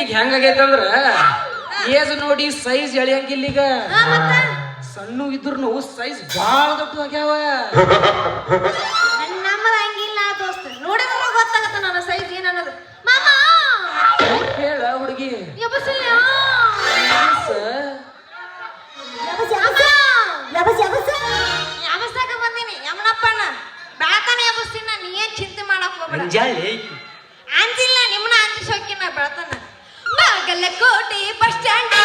ಈಗ ಹೆಂಗಾಗೈತಂದ್ರ ಏಜ್ ನೋಡಿ ಸೈಜ್ ಎಳಿಯಂಗಿಲ್ಲ ಈಗ. ಸಣ್ಣ ಇದ್ರು ಸೈಜ್ ಬಾಳ ದೊಡ್ಡದಾಗ್ಯಾವ. ನಮ್ಮದ ಹಂಗಿಲ್ಲ ದೋಸ್ತ, ನೋಡಿದ್ರೆ ಗೊತ್ತಾಗತ್ತ ನನ್ನ ಸೈಜ್ ಏನನ್ನೋದು. ಮಾಮ ಹೇಳ ಹುಡುಗಿ ಯಾವಸಾಕ ಬಂದೀನಿ ಯಮನಪ್ಪಣ್ಣ. ಬೆಳತಾನೆ ಯಾವಸ್ತೀನಿ, ನಾನು ಏನ್ ಚಿಂತೆ ಮಾಡಕ್ ಹೋಗ್ಬೇಡ. ಅಂಜಿಲ್ಲ, ನಿಮ್ಮನ್ನ ಅಂಜಿಸೋಕಿನ ಬೆಳತಾನ. ಬಾಗಲಕೋಟೆ ಬಸ್ ಸ್ಟ್ಯಾಂಡ್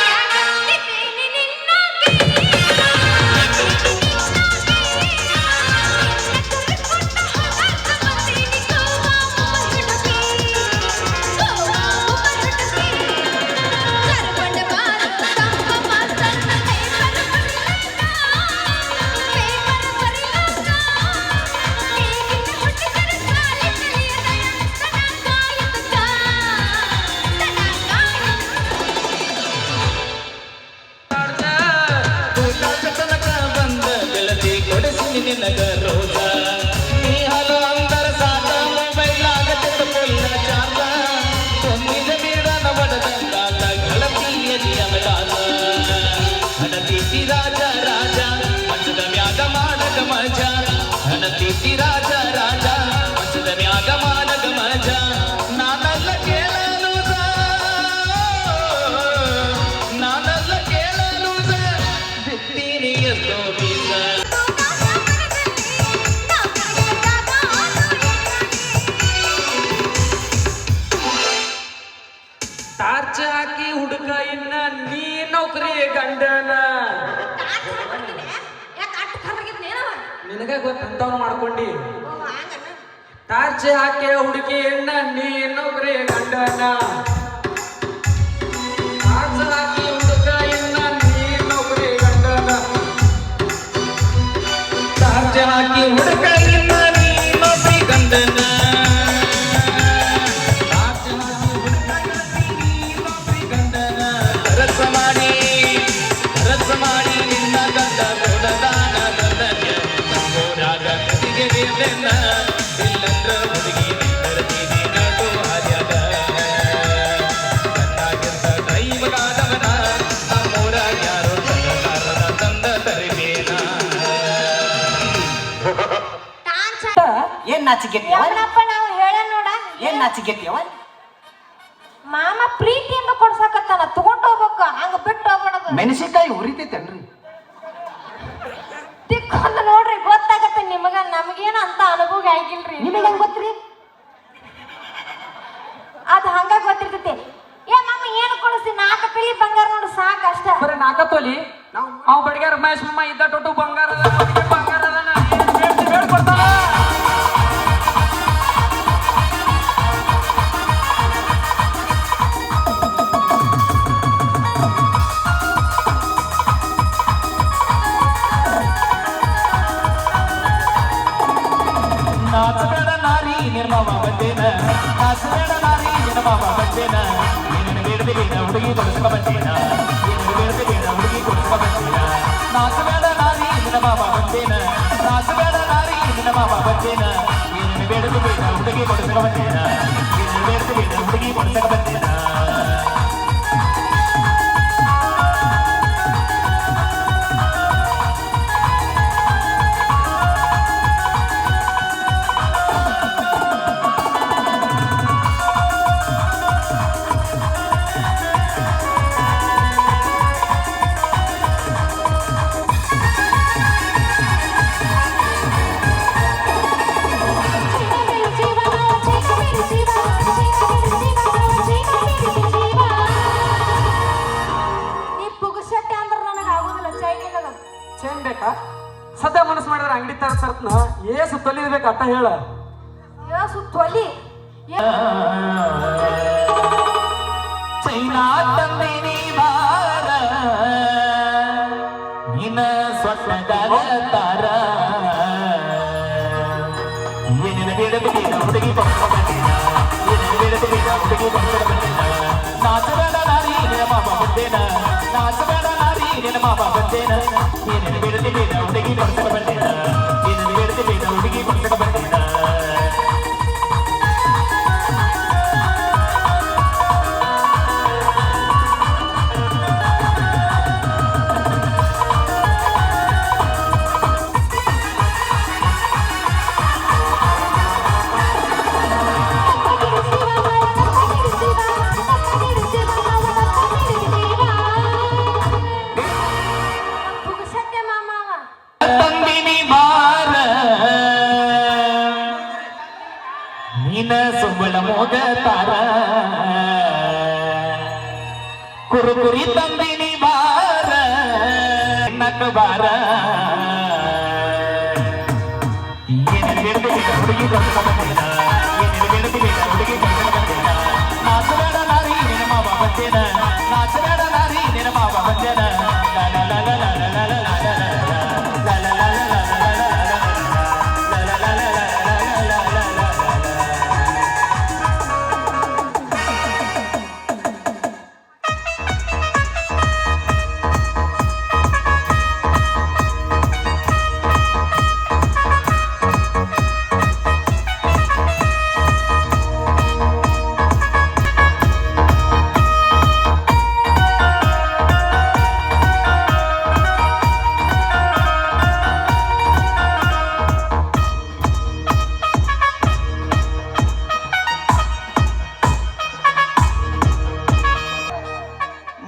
ಟಾರ್ಚ್ ಹಾಕಿ ಹುಡುಗ ಇನ್ನ ನೀ ನೌಕರಿ ಗಂಡನ. ನಿನಗ ಗೊತ್ತಂತವ್ ಮಾಡ್ಕೊಂಡಿ. ಟಾರ್ಚ್ ಹಾಕಿ ಹುಡುಗಿ ಇನ್ನ ನೀ ನೌಕರಿ ಗಂಡನ. ಟಾರ್ಚ್ ಹಾಕಿ ಹುಡುಗ ಇನ್ನ ನೀ ನೌಕರಿ ಗಂಡನ. ಟಾರ್ಚ್ ಹಾಕಿ ಹುಡುಗ ಇನ್ನ ನೀ ನೌಕರಿ ಗಂಡನ. ಏನ್ ನಾಚಿಗೆಟ್ಟಿಯವ? ನಾವು ಹೇಳ ನೋಡ. ಏನ್ ನಾಚಿಗೆಟ್ಟಿಯವ? ಮಾಮ ಪ್ರೀತಿಯಿಂದ ಕೊಡ್ಸಕತ್ತಾನ, ತಗೊಂಡ್ ಹೋಗ್ಬೇಕು, ಹಂಗ ಬಿಟ್ಟು ಹೋಗ್ಬಿಡೋದು. ಮೆಣಸಿನಕಾಯಿ ಉರಿತೈತೇನ್ರಿ? ತಿಕ್ಕೊಂಡ್ ನೋಡ್ರಿ, ಗೊತ್ತಾಗತ್ತೆ ನಿಮಗ. ನಮಗೇನು ಅಂತ ಅನುಭವ ಆಗಿಲ್ರಿ. ನಿಮಗೆ ಹೆಂಗ್ ಗೊತ್ತ್ರಿ? ಅದ್ ಹಂಗ ಗೊತ್ತಿರ್ತೈತಿ. ಏ ಮಾಮ ಏನು ಕೊಡಿಸ್ತಿ? 4 ತೊಲಿ ಬಂಗಾರ ನೋಡು ಸಾಕು ಅಷ್ಟ. ಬರೀ 4 ತೊಲಿ? ಅವ್ ಬಡಿಗಾರ ಮಹೇಶ್ ಮಾಮ ಇದ್ದ ಟೊಟ್ಟು ಬಂಗಾರ ಬಂಗಾರ ಹೇಳ್ಕೊಡ್ತಾನ. ನಾಚಬೇಡ ನಾರಿ ನಿರ್ಮಾವ ಬಂದೇನ, ನಾಚಬೇಡ ನಾರಿ ನಿರ್ಮಾವ ಬಂದೇನ. ಏನೇನು ಬೇಡದೆ ಬೇಡ ಹುಡುಗಿ ಕೊಡಿಸ್ಕ ಬಂದೇನ, ಏನೇನು ಬೇಡದೆ ಬೇಡ ಹುಡುಗಿ ಕೊಡಿಸ್ಕ ಬಂದೇನ. ನಾಚಬೇಡ ನಾರಿ ನಿರ್ಮಾವ ಬಂದೇನ, ನಾಚಬೇಡ ನಾರಿ ನಿರ್ಮಾವ ಬಂದೇನ. ಏನೇನು ಬೇಡದೆ ಬೇಡ ಹುಡುಗಿ ಕೊಡಿಸ್ಕ ಬಂದೇನ, ಏನೇನು ಬೇಡದೆ ಬೇಡ ಹುಡುಗಿ ಕೊಡಿಸ್ಕ ಬಂದೇನ. ಸದ್ಯ ಮನಸ್ಸು ಮಾಡಿದ್ರೆ ಅಂಗಡಿ ತರ ಸರ್ತ್ನ ಏಸು ತೊಲಿಬೇಕು ಅಟ್ಟ ಹೇಳ. ಏಸು ತೊಲಿ? ಚೈನಾ ತಂದಿನಿ ಬಾರ ನಿನ್ನ ಸ್ವರ್ಣಗಾರ ತಾರ. ಏನೇನು ಬೇಡದು ಬೇಡ ಹುಡುಗಿ ಕೊಡ್ಸ್ಕ ಬಂದೇನ, ಏನೇನು ಬೇಡದು ಬೇಡ ಹುಡುಗಿ ಕೊಡ್ಸ್ಕ ಬಂದೇನ. ನಾಚಬೇಡ ನಾರಿ ನಿನ್ನ ಮಾವ ಬಂದೇನ, ನಾಚಬೇಡ ನಾರಿ ನಿನ್ನ ಮಾವ ಬಂದೇನ. ಏನೇನು ಬೇಡದೆ ಬೇಡ ಹುಡುಗಿ ಕೊಡ್ಸ್ಕ ಬಂದೇನ, ಏನೇನು ಬೇಡದೆ ಬೇಡ ಹುಡುಗಿ ಕೊಡ್ಸ್ಕ ಬಂದೇನ. ನೀನ ಸುಂಬಳ ಮೋಗತಾರ ಕುರುಕುರಿ ತಂದಿನಿ ಬಾರ ನಕ ಬಾರ ಏನೇನು ಬೇಡ ಹುಡುಗಿ ಕೊಡ್ತಾ ಬಂದೇನ ಏನೇನು ಬೇಡ ಹುಡುಗಿ ಕೊಡ್ತಾ ಬಂದೇನ ನಾಚಬೇಡ ನಾರಿ ನಿನ್ನ ಮಾವ ಬಂದೇನ ನಾಚಬೇಡ ನಾರಿ ನಿನ್ನ ಮಾವ ಬಂದೇನ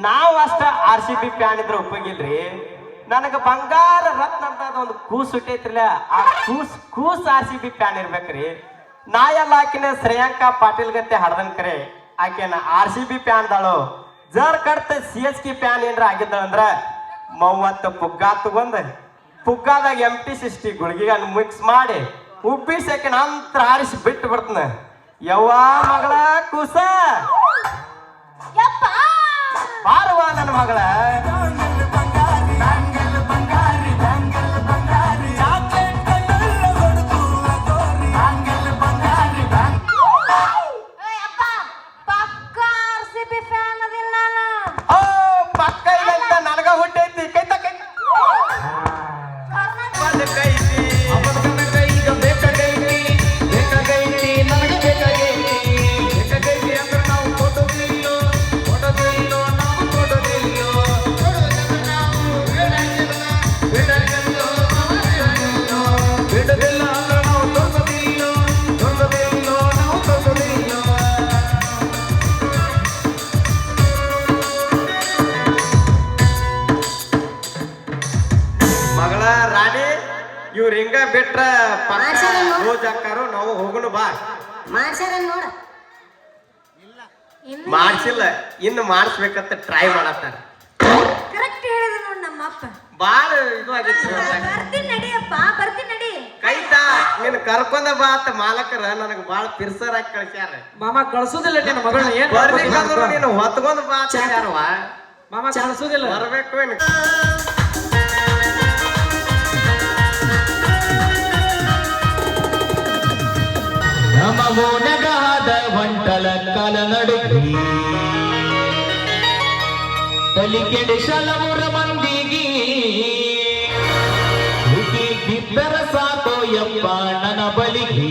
ನಾವು ಅಷ್ಟ RCB ಫ್ಯಾನ್ ಇದ್ರೆ ಒಪ್ಪಂಗಿಲ್ರಿ. ನನಗ ಬಂಗಾರ ರತ್ನ ಅಂತ ಒಂದು ಕೂಸ್ ಹುಟ್ಟೈತ್ರಲ್ಲ, ಆ ಕೂಸ್ RCB ಫ್ಯಾನ್ ಇರ್ಬೇಕ್ರಿ. ನಾ ಎಲ್ಲ ಆಕಿನ ಶ್ರೇಯಾಂಕಾ ಪಾಟೀಲ್ ಗತ್ತೆ ಹಡ್ದನ್ ಕರೆ ಆಕೆನ RCB ಫ್ಯಾನ್ ದಾಳು. ಜರ್ ಕಡ್ತ CSK ಫ್ಯಾನ್ ಏನ್ರ ಆಗಿದ್ದಳಂದ್ರ 30 ಪುಗ್ಗಾ ತಗೊಂಡ್ ಪುಗ್ಗಾದಾಗ MT60 ಗುಳಿಗೆ ಮಿಕ್ಸ್ ಮಾಡಿ ಉಬ್ಬಿಸಿ ಆಕಿನ ಅಂತರ ಆರಿಸಿ ಬಿಟ್ಟು ಬಿಡ್ತನ. ಯವ್ವ ಮಗಳ ಕೂಸ ಬಾರವ ನನ್ನ ಮಗಳ. ಪಕ್ಕ ಇದಂತ ನನಗ ಹುಟ್ಟೈತಿ ಕೈತ ಕೈ ಮಗಳ ರಾಣಿ ಇವ್ರ ಹಿಂಗ ಬಿಟ್ರ ರೋಜ್ ಹಾಕಾರು ನಾವು ಹೋಗುನು ಬಾ. ಮಾಡ್ಸಿಲ್ಲ, ಇನ್ನು ಮಾಡಿಸ್ಬೇಕಂತ ಟ್ರೈ ಮಾಡತ್ತಾರ. ಕರೆಕ್ಟ್ ಹೇಳಿದ ನೋಡ್ ನಮ್ಮ ಅಪ್ಪ. ಬಾಳ ಇದು ಆಗೈತಿ. ಬರ್ತೀನಿ ನಡಿಯಪ್ಪ, ಬರ್ತೀನಿ ನಡಿ. ಕೈತಾ ನಿನ್ ಕರ್ಕೊಂಡ ಬಾ ಅಂತ ಮಾಲಕರ ನನಗ ಬಾಳ ಪಿರ್ಸರ್ ಹಾಕಿ ಕಳ್ಸ್ಯಾರ. ಮಾಮ ಕಳ್ಸುದಿಲ್ಲ ನಿನ್ನ ಮಗಳನ್ನ. ಏನ್ ಬರ್ಬೇಕಂದ್ರು ನೀನು ಹೊತ್ಕೊಂಡ್ ಬಾ ಅಂತ ಹೇಳ್ಯಾರವ್ವ. ಮಾಮ ಕಳ್ಸುದಿಲ್ಲ. ಬರ್ಬೇಕು ಏನು ನಮ್ಮ ಓನಗಾದ ಒಂಟಲ ಕಾಲ ನಡುಗಿ ತಲಿ ಕೆಡಿಸಲವರ ಮಂದಿಗಿ ಹುಗಿ ಬಿದ್ದರ ಸಾಕೋ ಯಪ್ಪ ನನ್ನ ಬಲಿಗಿ